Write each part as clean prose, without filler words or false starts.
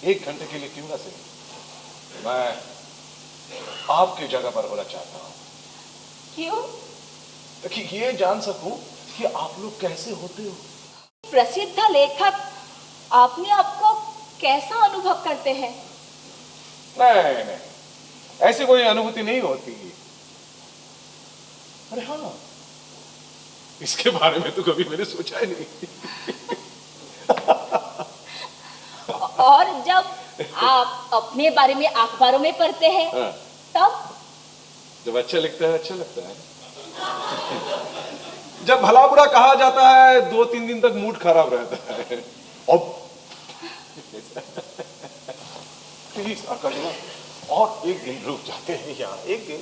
1 घंटे के लिए क्यों ना सही, मैं आपकी जगह पर होना चाहता हूं। क्यों? ताकि ये जान सकूं कि आप लोग कैसे होते हो। प्रसिद्ध लेखक अपने आप को कैसा अनुभव करते हैं? नहीं, ऐसी कोई अनुभूति नहीं होती। अरे हाँ, इसके बारे में तो कभी मैंने सोचा ही नहीं। और जब आप अपने बारे में अखबारों में पढ़ते हैं, हाँ। तब जब अच्छा लिखता है, अच्छा लगता है। जब भला बुरा कहा जाता है, 2-3 दिन तक मूड खराब रहता है। अब प्लीज आकाशना, और 1 दिन रुक जाते हैं यहाँ, 1 दिन।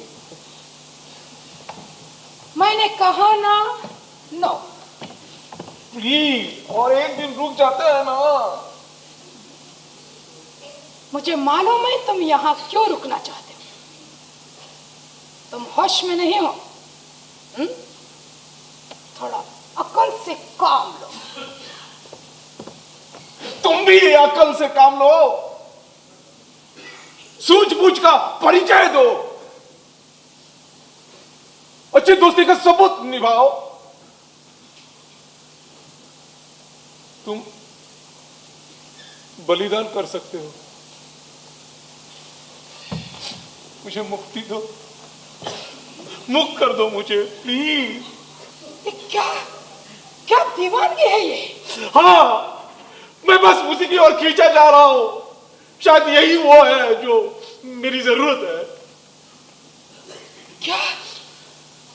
मैंने कहा ना, नो। प्लीज, और 1 दिन रुक जाते हैं ना। मुझे मालूम है तुम यहाँ क्यों रुकना चाहते हो। तुम होश में नहीं हो। थोड़ा अकल से काम लो। तुम भी अकल से काम लो, सूझबूझ का परिचय दो, अच्छी दोस्ती का सबूत निभाओ। तुम बलिदान कर सकते हो, मुझे मुक्ति दो, मुक्त कर दो मुझे प्लीज। ये क्या क्या दीवानगी है ये? हाँ, मैं बस उसी की ओर खींचा जा रहा हूं। शायद यही वो है जो मेरी जरूरत है। क्या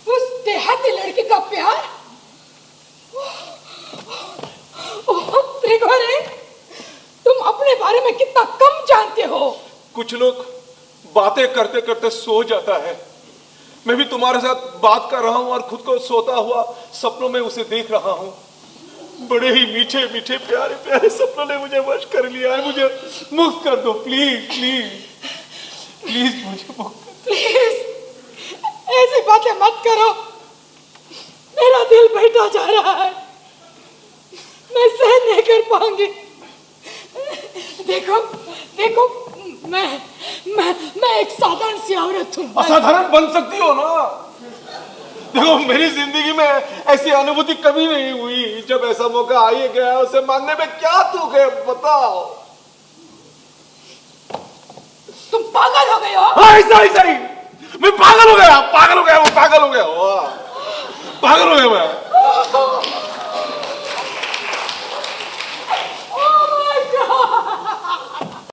उस देहाती लड़की का प्यार? त्रिगोरे, तुम अपने बारे में कितना कम जानते हो। कुछ लोग बातें करते करते सो जाता है, मैं भी तुम्हारे साथ बात कर रहा हूं और खुद को सोता हुआ सपनों में उसे देख रहा हूं। बड़े ही मीठे मीठे प्यारे प्यारे सपनों ने मुझे वश कर लिया है। मुझे मुक्त कर दो प्लीज, प्लीज प्लीज, मुझे मुक्त कर दो। प्लीज ऐसी बातें मत करो, मेरा दिल बैठा जा रहा है, मैं सहन नहीं कर पाऊंगी। देखो देखो, मैं एक साधारण सी औरत हूँ। असाधारण बन सकती हो ना। देखो, मेरी जिंदगी में ऐसी अनुभूति कभी नहीं हुई। जब ऐसा मौका आ ही गया, उसे मांगने में क्या तुक है, बताओ। तुम पागल हो गए हो। हाँ, ऐसा ही मैं पागल हो गया, पागल हो गया, वो पागल हो गया, पागल हो गया मैं।